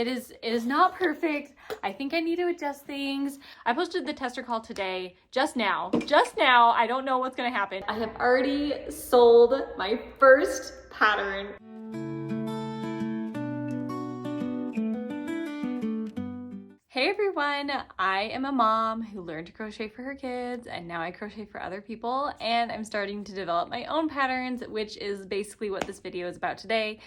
It is not perfect. I think I need to adjust things. I posted the tester call today, just now. I don't know what's gonna happen. I have already sold my first pattern. Hey everyone, I am a mom who learned to crochet for her kids, and now I crochet for other people, and I'm starting to develop my own patterns, which is basically what this video is about today.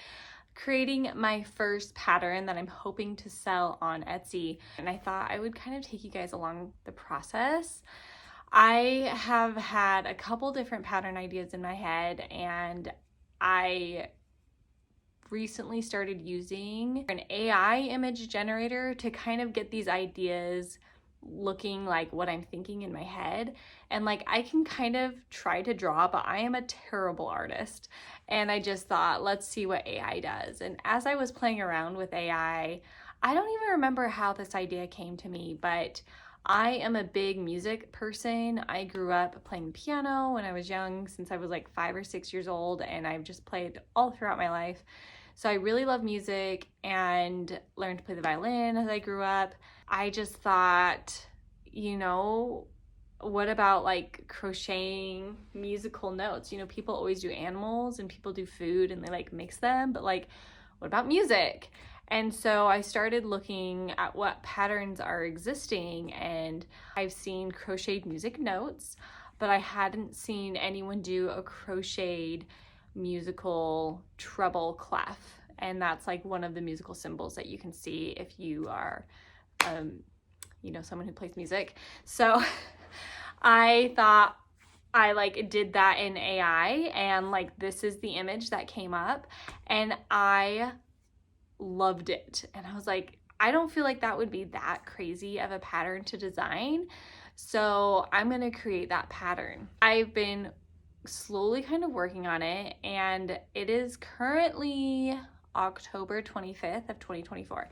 Creating my first pattern that I'm hoping to sell on Etsy, and I thought I would kind of take you guys along the process. I have had a couple different pattern ideas in my head, and I recently started using an AI image generator to kind of get these ideas looking like what I'm thinking in my head. And like I can kind of try to draw, but I am a terrible artist. And I just thought, let's see what AI does. And as I was playing around with AI, I don't even remember how this idea came to me, but I am a big music person. I grew up playing piano when I was young, since I was like 5 or 6 years old, and I've just played all throughout my life. So I really love music and learned to play the violin as I grew up. I just thought, you know, what about like crocheting musical notes? You know, people always do animals and people do food and they like mix them, but like, what about music? And so I started looking at what patterns are existing, and I've seen crocheted music notes, but I hadn't seen anyone do a crocheted musical treble clef, and that's like one of the musical symbols that you can see if you are you know, someone who plays music. So I thought I like did that in AI, and like this is the image that came up, and I loved it. And I was like, I don't feel like that would be that crazy of a pattern to design, so I'm gonna create that pattern. I've been slowly kind of working on it, and it is currently October 25th of 2024.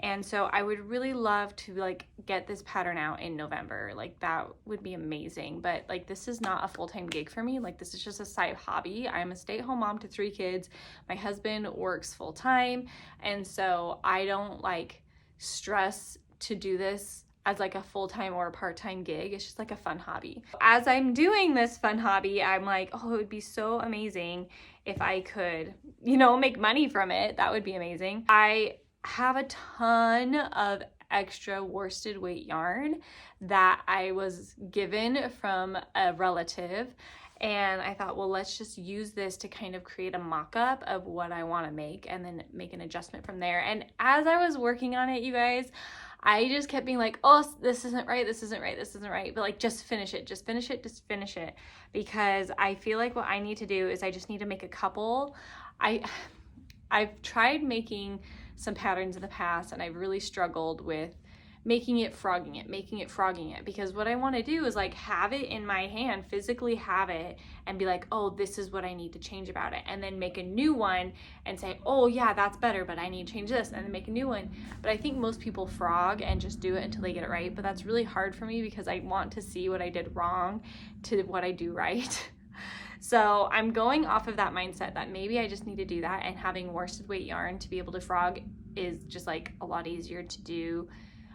And so I would really love to like get this pattern out in November. Like that would be amazing. But like this is not a full-time gig for me. Like this is just a side hobby. I'm a stay-at-home mom to 3 kids. My husband works full-time. And so I don't like stress to do this as like a full-time or a part-time gig. It's just like a fun hobby. As I'm doing this fun hobby, I'm like, oh, it would be so amazing if I could, you know, make money from it. That would be amazing. I have a ton of extra worsted weight yarn that I was given from a relative, and I thought, well, let's just use this to kind of create a mock-up of what I want to make and then make an adjustment from there. And as I was working on it, you guys, I just kept being like, oh, this isn't right, this isn't right, this isn't right, but like just finish it, just finish it, just finish it, because I feel like what I need to do is I just need to make a couple. I've tried making some patterns in the past, and I've really struggled with making it, frogging it, because what I want to do is like have it in my hand, physically have it, and be like, oh, this is what I need to change about it, and then make a new one and say, oh yeah, that's better, but I need to change this, and then make a new one. But I think most people frog and just do it until they get it right, but that's really hard for me because I want to see what I did wrong to what I do right. So I'm going off of that mindset that maybe I just need to do that, and having worsted weight yarn to be able to frog is just like a lot easier to do.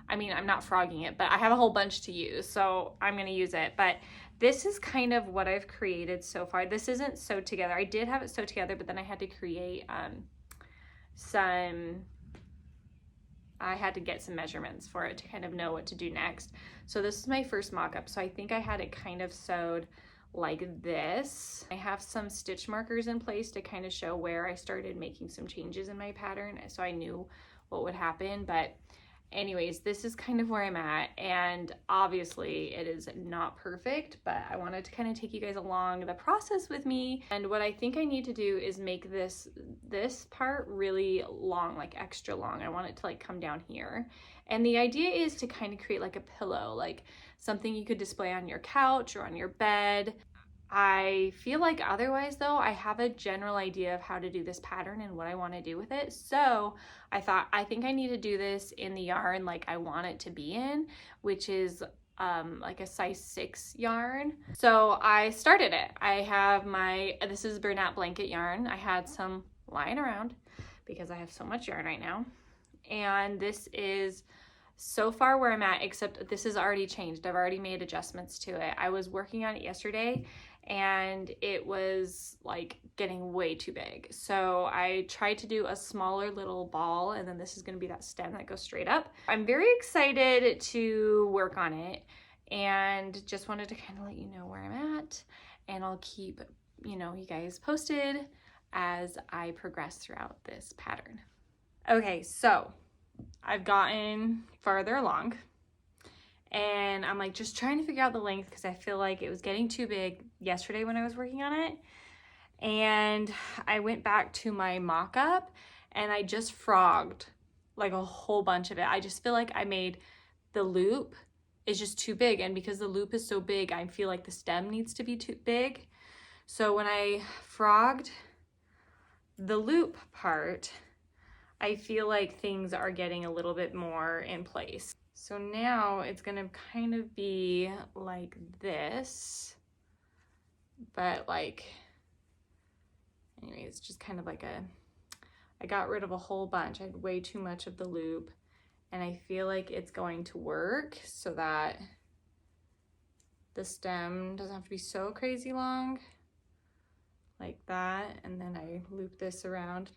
I mean, I'm not frogging it, but I have a whole bunch to use, so I'm gonna use it. But this is kind of what I've created so far. This isn't sewed together. I did have it sewed together, but then I had to create I had to get some measurements for it to kind of know what to do next. So this is my first mock-up. So I think I had it kind of sewed like this. I have some stitch markers in place to kind of show where I started making some changes in my pattern, so I knew what would happen. But anyways, this is kind of where I'm at, and obviously it is not perfect, but I wanted to kind of take you guys along the process with me. And what I think I need to do is make this part really long, like extra long. I want it to like come down here, and the idea is to kind of create like a pillow, like something you could display on your couch or on your bed. I feel like otherwise though, I have a general idea of how to do this pattern and what I want to do with it. So I thought, I think I need to do this in the yarn like I want it to be in, which is like a size 6 yarn. So I started it. I have this is Bernat blanket yarn. I had some lying around because I have so much yarn right now. and this is so far where I'm at, except this has already changed. I've already made adjustments to it. I was working on it yesterday and it was like getting way too big. So I tried to do a smaller little ball, and then this is gonna be that stem that goes straight up. I'm very excited to work on it and just wanted to kind of let you know where I'm at, and I'll keep, you know, you guys posted as I progress throughout this pattern. Okay, so I've gotten farther along and I'm like just trying to figure out the length because I feel like it was getting too big yesterday when I was working on it. And I went back to my mock-up and I just frogged like a whole bunch of it. I just feel like I made the loop is just too big, and because the loop is so big, I feel like the stem needs to be too big. So when I frogged the loop part, I feel like things are getting a little bit more in place. So now it's gonna kind of be like this, but like, anyways, just kind of like I got rid of a whole bunch. I had way too much of the loop, and I feel like it's going to work so that the stem doesn't have to be so crazy long, like that, and then I loop this around.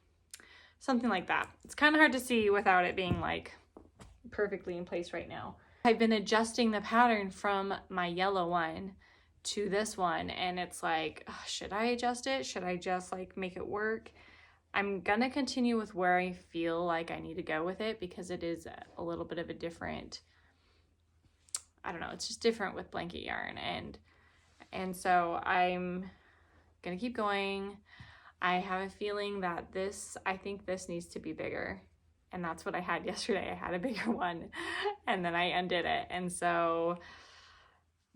Something like that. It's kind of hard to see without it being like perfectly in place right now. I've been adjusting the pattern from my yellow one to this one, and it's like, oh, should I adjust it? Should I just like make it work? I'm gonna continue with where I feel like I need to go with it because it is a little bit of a different, I don't know, it's just different with blanket yarn, and so I'm gonna keep going. I have a feeling that I think this needs to be bigger. And that's what I had yesterday. I had a bigger one and then I undid it. And so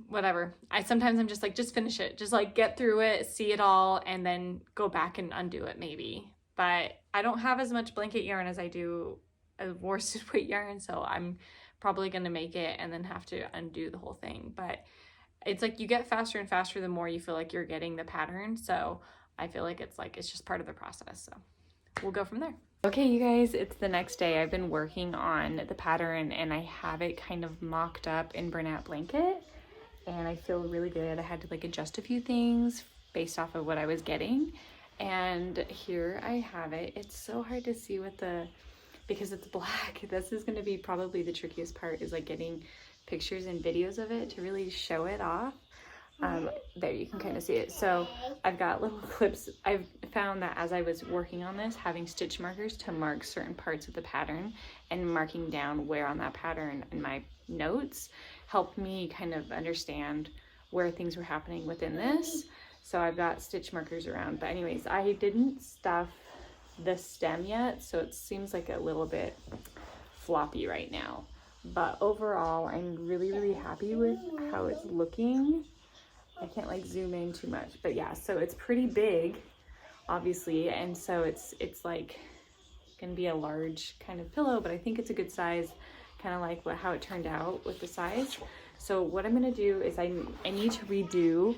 whatever. Sometimes I'm just like, just finish it. Just like get through it, see it all, and then go back and undo it maybe. But I don't have as much blanket yarn as I do a worsted weight yarn. So I'm probably gonna make it and then have to undo the whole thing. But it's like you get faster and faster the more you feel like you're getting the pattern. So I feel like it's just part of the process. So we'll go from there. Okay, you guys, it's the next day. I've been working on the pattern and I have it kind of mocked up in Bernat blanket, and I feel really good. I had to like adjust a few things based off of what I was getting, and here I have it. It's so hard to see with because it's black. This is going to be probably the trickiest part, is like getting pictures and videos of it to really show it off. There you can kind of see it. So I've got little clips. I've found that as I was working on this, having stitch markers to mark certain parts of the pattern and marking down where on that pattern in my notes helped me kind of understand where things were happening within this. So I've got stitch markers around. But anyways, I didn't stuff the stem yet, so it seems like a little bit floppy right now. But overall, I'm really, really happy with how it's looking. I can't like zoom in too much, but yeah, so it's pretty big, obviously, and so it's like gonna be a large kind of pillow, but I think it's a good size, kind of like how it turned out with the size. So what I'm gonna do is I need to redo.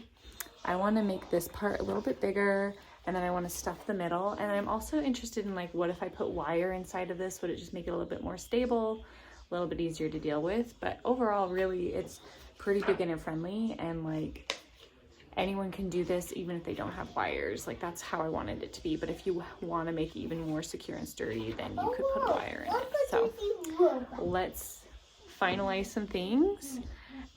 I want to make this part a little bit bigger, and then I want to stuff the middle, and I'm also interested in like, what if I put wire inside of this? Would it just make it a little bit more stable, a little bit easier to deal with? But overall, really, it's pretty beginner friendly, and like anyone can do this even if they don't have wires. Like that's how I wanted it to be, but if you want to make it even more secure and sturdy, then you could put a wire in it. So let's finalize some things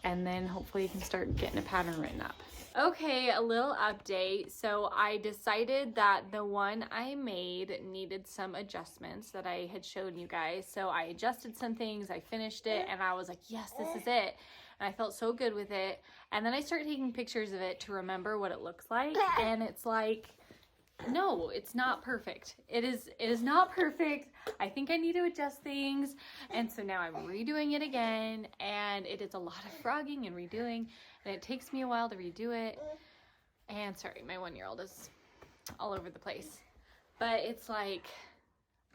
and then hopefully you can start getting a pattern written up. Okay, a little update. So I decided that the one I made needed some adjustments that I had shown you guys. So I adjusted some things, I finished it, and I was like, yes, this is it. And I felt so good with it. And then I started taking pictures of it to remember what it looks like. And it's like, no, it's not perfect. It is not perfect. I think I need to adjust things. And so now I'm redoing it again. And it is a lot of frogging and redoing. And it takes me a while to redo it. And sorry, my 1-year-old is all over the place. But it's like,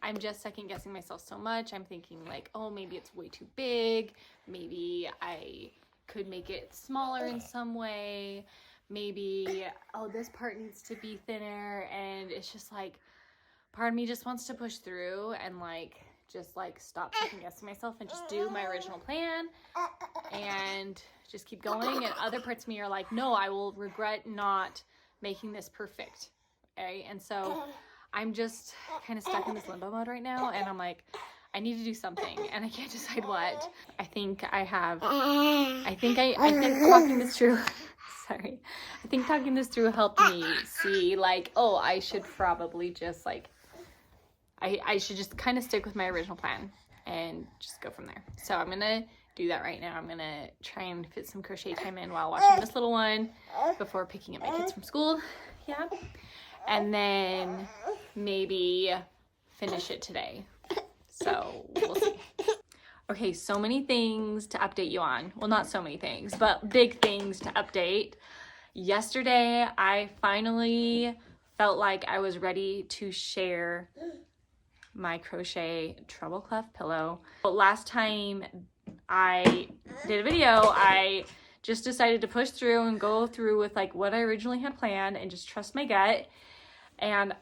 I'm just second guessing myself so much. I'm thinking like, oh, maybe it's way too big. Maybe I could make it smaller in some way. Maybe, oh, this part needs to be thinner. And it's just like, part of me just wants to push through and like just like stop second-guessing myself and just do my original plan and just keep going. And other parts of me are like, no, I will regret not making this perfect. Okay? And so I'm just kind of stuck in this limbo mode right now, and I'm like, I need to do something and I can't decide what. I think talking this through sorry. I think talking this through helped me see like, oh, I should probably just like I should just kind of stick with my original plan and just go from there. So I'm gonna do that right now. I'm gonna try and fit some crochet time in while watching this little one before picking up my kids from school. Yeah. And then maybe finish it today. So we'll see. Okay, so many things to update you on. Well, not so many things, but big things to update. Yesterday, I finally felt like I was ready to share my crochet treble clef pillow. But last time I did a video, I just decided to push through and go through with like what I originally had planned and just trust my gut. And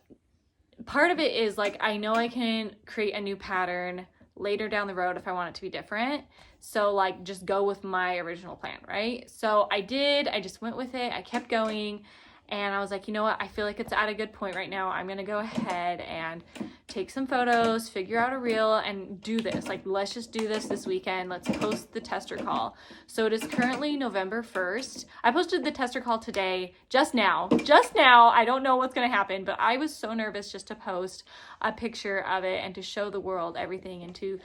part of it is like, I know I can create a new pattern later down the road if I want it to be different. So like just go with my original plan, right? So I did, I just went with it. I kept going and I was like, you know what? I feel like it's at a good point right now. I'm going to go ahead and take some photos, figure out a reel and do this. Like, let's just do this weekend. Let's post the tester call. So it is currently November 1st. I posted the tester call today, just now. I don't know what's going to happen, but I was so nervous just to post a picture of it and to show the world everything and to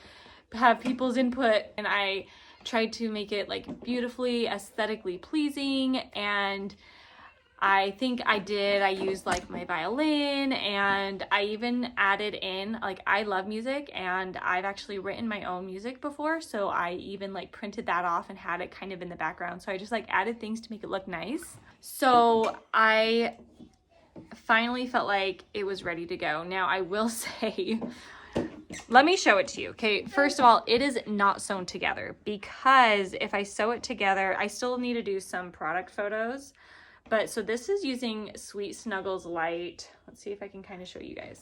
have people's input. And I tried to make it like beautifully, aesthetically pleasing, and I think I did. I used like my violin, and I even added in, like, I love music and I've actually written my own music before. So I even like printed that off and had it kind of in the background. So I just like added things to make it look nice. So I finally felt like it was ready to go. Now I will say, let me show it to you. Okay, first of all, it is not sewn together because if I sew it together, I still need to do some product photos. But so this is using Sweet Snuggles Light. Let's see if I can kind of show you guys.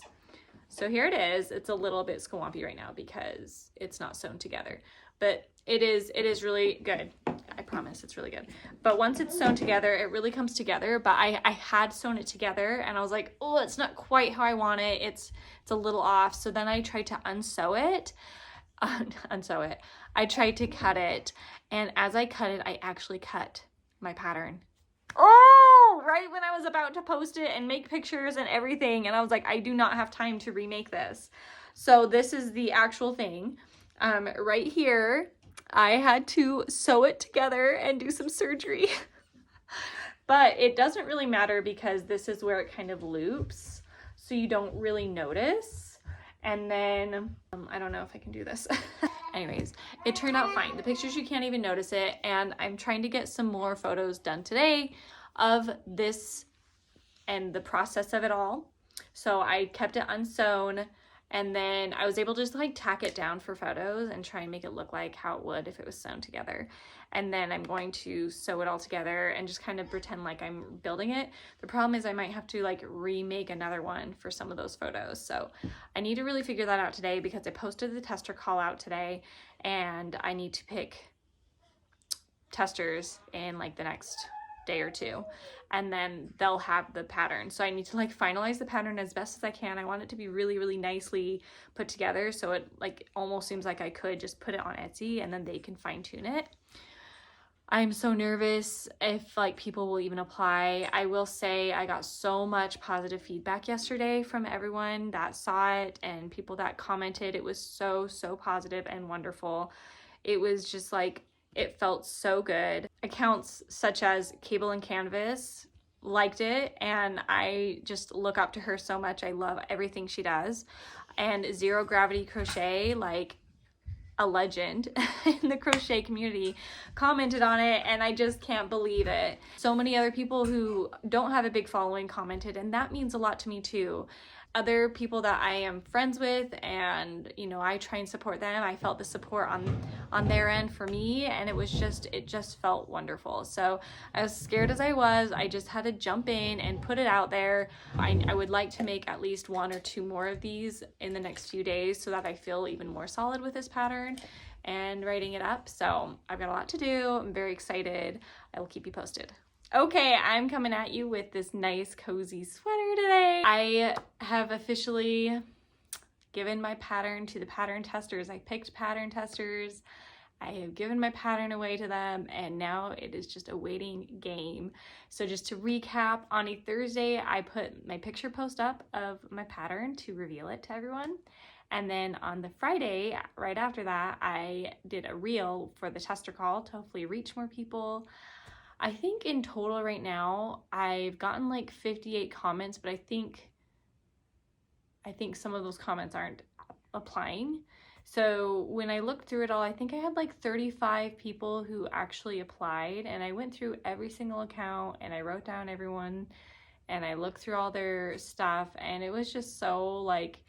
So here it is. It's a little bit swampy right now because it's not sewn together, but it is really good. I promise it's really good. But once it's sewn together, it really comes together. But I had sewn it together and I was like, oh, it's not quite how I want it. It's a little off. So then I tried to unsew it. I tried to cut it. And as I cut it, I actually cut my pattern. Oh, right when I was about to post it and make pictures and everything. And I was like, I do not have time to remake this. So this is the actual thing. Right here, I had to sew it together and do some surgery. But it doesn't really matter because this is where it kind of loops. So you don't really notice. And then, I don't know if I can do this. Anyways, it turned out fine. The pictures, you can't even notice it. And I'm trying to get some more photos done today of this and the process of it all. So I kept it unsewn, and then I was able to just like tack it down for photos and try and make it look like how it would if it was sewn together. And then I'm going to sew it all together and just kind of pretend like I'm building it. The problem is I might have to like remake another one for some of those photos. So I need to really figure that out today because I posted the tester call out today and I need to pick testers in like the next day or two, and then they'll have the pattern. So I need to like finalize the pattern as best as I can. I want it to be really, really nicely put together. So it like almost seems like I could just put it on Etsy and then they can fine tune it. I'm so nervous if like people will even apply. I will say I got so much positive feedback yesterday from everyone that saw it and people that commented. It was so positive and wonderful. It was just like, it felt so good. Accounts such as Cable and Canvas liked it, and I just look up to her so much. I love everything she does. And Zero Gravity Crochet, like a legend in the crochet community, commented on it, and I just can't believe it. So many other people who don't have a big following commented, and that means a lot to me too. other people that I am friends with, and you know, I try and support them. I felt the support on their end for me, and it just felt wonderful. So as scared as I was, I just had to jump in and put it out there. I would like to make at least 1 or 2 more of these in the next few days so that I feel even more solid with this pattern and writing it up. So I've got a lot to do. I'm very excited. I will keep you posted. Okay, I'm coming at you with this nice cozy sweater today. I have officially given my pattern to the pattern testers. I picked pattern testers. I have given my pattern away to them, and now it is just a waiting game. So just to recap, on a Thursday, I put my picture post up of my pattern to reveal it to everyone. And then on the Friday, right after that, I did a reel for the tester call to hopefully reach more people. I think in total right now, I've gotten like 58 comments, but I think some of those comments aren't applying. So when I looked through it all, I think I had like 35 people who actually applied, and I went through every single account and I wrote down everyone and I looked through all their stuff, and it was just so like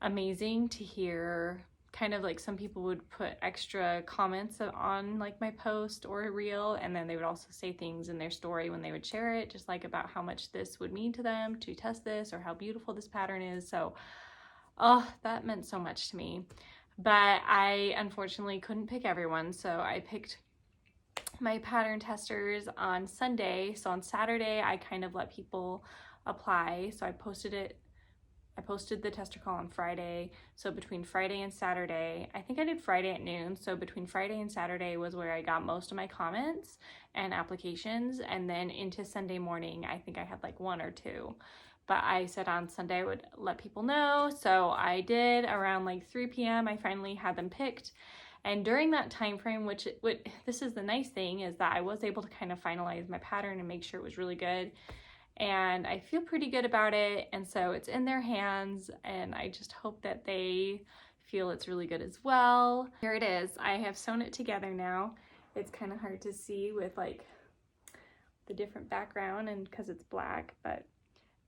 amazing to hear. Kind of like some people would put extra comments on like my post or a reel, and then they would also say things in their story when they would share it, just like about how much this would mean to them to test this or how beautiful this pattern is. So oh, that meant so much to me. But I unfortunately couldn't pick everyone, so I picked my pattern testers on Sunday. So on Saturday, I kind of let people apply. So I posted the tester call on Friday. So between Friday and Saturday, I think I did Friday at noon. So between Friday and Saturday was where I got most of my comments and applications. And then into Sunday morning, I think I had like 1 or 2. But I said on Sunday I would let people know. So I did around like 3 p.m. I finally had them picked. And during that time frame, which this is the nice thing, is that I was able to kind of finalize my pattern and make sure it was really good. And I feel pretty good about it, and so it's in their hands, and I just hope that they feel it's really good as well. Here it is. I have sewn it together now. It's kind of hard to see with like the different background and because it's black, but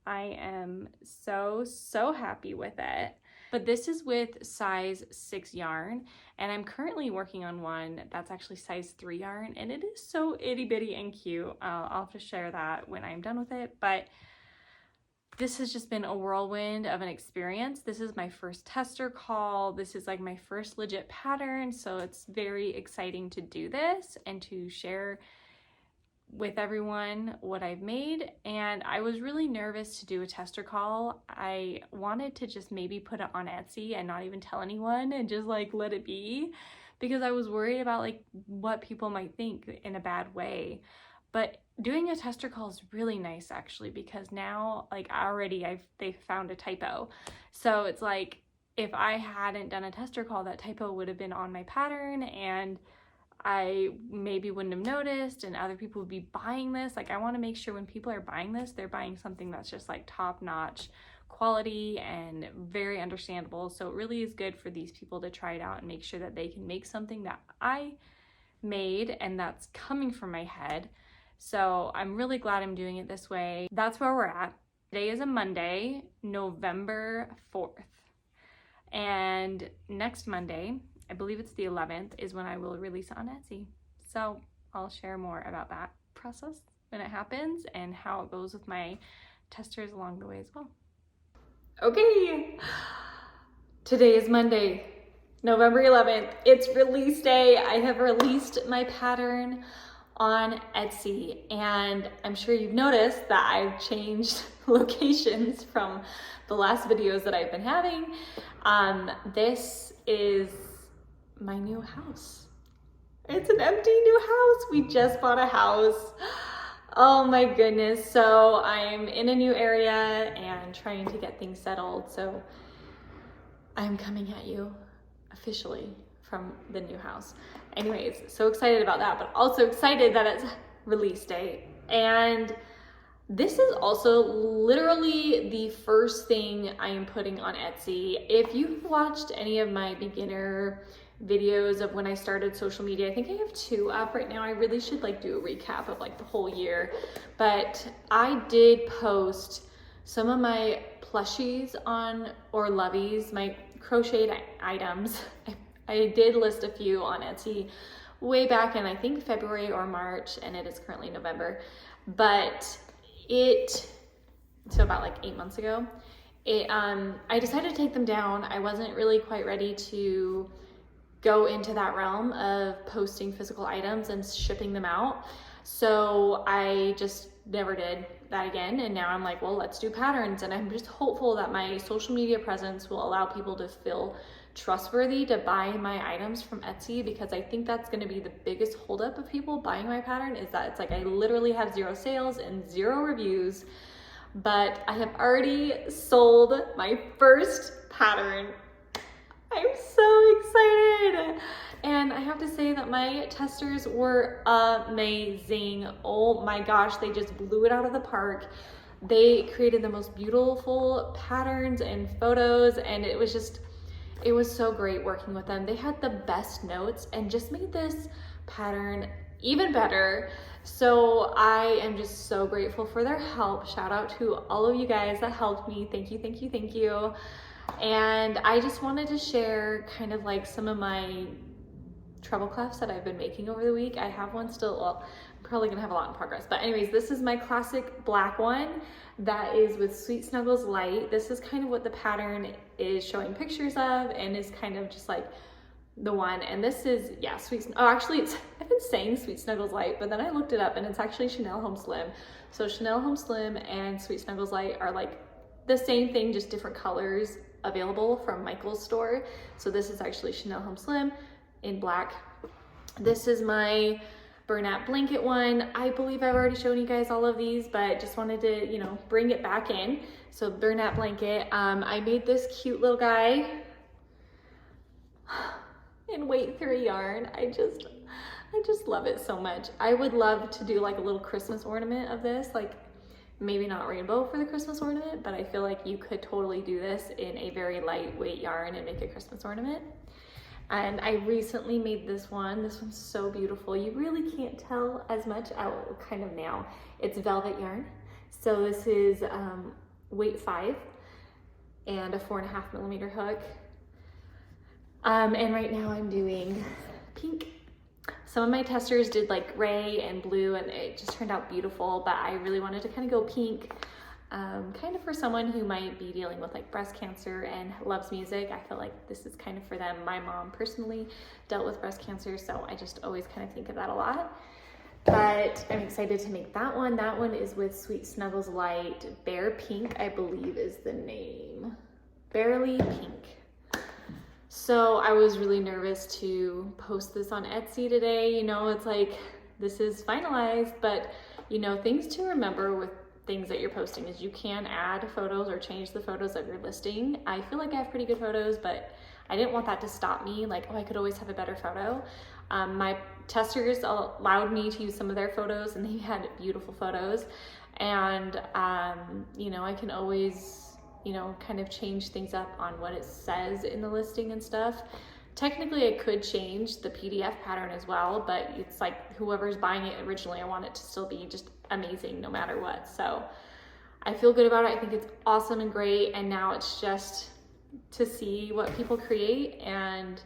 I am so happy with it. But this is with size 6 yarn, and I'm currently working on one that's actually size 3 yarn, and it is so itty bitty and cute. I'll have to share that when I'm done with it, but this has just been a whirlwind of an experience. This is my first tester call. This is like my first legit pattern, so it's very exciting to do this and to share with everyone what I've made. And I was really nervous to do a tester call. I wanted to just maybe put it on Etsy and not even tell anyone and just like let it be, because I was worried about like what people might think in a bad way. But doing a tester call is really nice actually, because now like they found a typo. So it's like if I hadn't done a tester call, that typo would have been on my pattern and I maybe wouldn't have noticed, and other people would be buying this. Like I want to make sure when people are buying this, they're buying something that's just like top-notch quality and very understandable. So it really is good for these people to try it out and make sure that they can make something that I made and that's coming from my head. So I'm really glad I'm doing it this way. That's where we're at. Today is a Monday, November 4th. And next Monday, I believe it's the 11th, is when I will release it on Etsy. So I'll share more about that process when it happens and how it goes with my testers along the way as well. Okay, today is Monday, November 11th. It's release day. I have released my pattern on Etsy, and I'm sure you've noticed that I've changed locations from the last videos that I've been having. This is my new house. It's an empty new house. We just bought a house. Oh my goodness. So I'm in a new area and trying to get things settled. So I'm coming at you officially from the new house. Anyways, so excited about that, but also excited that it's release day. And this is also literally the first thing I am putting on Etsy. If you've watched any of my beginner videos of when I started social media, I think I have 2 up right now. I really should like do a recap of like the whole year, but I did post some of my plushies on, or loveys, my crocheted items. I did list a few on Etsy way back in I think February or March, and it is currently November, but so about like 8 months ago, I decided to take them down. I wasn't really quite ready to go into that realm of posting physical items and shipping them out. So I just never did that again. And now I'm like, well, let's do patterns. And I'm just hopeful that my social media presence will allow people to feel trustworthy to buy my items from Etsy, because I think that's going to be the biggest holdup of people buying my pattern, is that it's like I literally have 0 sales and 0 reviews. But I have already sold my first pattern. I'm so excited. And I have to say that my testers were amazing. Oh my gosh, they just blew it out of the park. They created the most beautiful patterns and photos, and it was so great working with them. They had the best notes and just made this pattern even better. So I am just so grateful for their help. Shout out to all of you guys that helped me. Thank you, thank you, thank you. And I just wanted to share kind of like some of my treble clefs that I've been making over the week. I have one still, well, I'm probably gonna have a lot in progress, but anyways, this is my classic black one that is with Sweet Snuggles Light. This is kind of what the pattern is showing pictures of, and is kind of just like the one. And this is, yeah, actually I've been saying Sweet Snuggles Light, but then I looked it up and it's actually Chanel Home Slim. So Chanel Home Slim and Sweet Snuggles Light are like the same thing, just different colors available from Michael's store. So this is actually Chanel Home Slim in black. This is my Bernat blanket one. I believe I've already shown you guys all of these, but just wanted to, you know, bring it back in. So Bernat blanket. I made this cute little guy in weight 3 yarn. I just love it so much. I would love to do like a little Christmas ornament of this, like maybe not rainbow for the Christmas ornament, but I feel like you could totally do this in a very lightweight yarn and make a Christmas ornament. And I recently made this one. This one's so beautiful. You really can't tell as much out kind of now. It's velvet yarn. So this is weight 5 and a 4.5 millimeter hook. And right now I'm doing pink. Some of my testers did like gray and blue, and it just turned out beautiful, but I really wanted to kind of go pink, kind of for someone who might be dealing with like breast cancer and loves music. I feel like this is kind of for them. My mom personally dealt with breast cancer, so I just always kind of think of that a lot. But I'm excited to make that one. That one is with Sweet Snuggles Light. Bare Pink, I believe, is the name. Barely Pink. So I was really nervous to post this on Etsy today. You know, it's like, this is finalized, but you know, things to remember with things that you're posting is you can add photos or change the photos of your listing. I feel like I have pretty good photos, but I didn't want that to stop me. Like, oh, I could always have a better photo. My testers allowed me to use some of their photos, and they had beautiful photos. And, you know, I can always, you know, kind of change things up on what it says in the listing and stuff. Technically, I could change the PDF pattern as well, but it's like whoever's buying it originally, I want it to still be just amazing no matter what. So I feel good about it. I think it's awesome and great. And now it's just to see what people create, and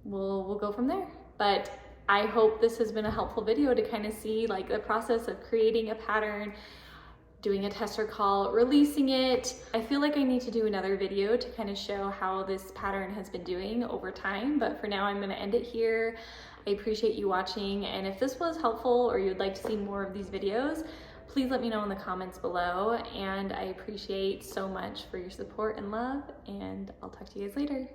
we'll go from there. But I hope this has been a helpful video to kind of see like the process of creating a pattern, doing a tester call, releasing it. I feel like I need to do another video to kind of show how this pattern has been doing over time, but for now I'm gonna end it here. I appreciate you watching, and if this was helpful or you'd like to see more of these videos, please let me know in the comments below, and I appreciate so much for your support and love, and I'll talk to you guys later.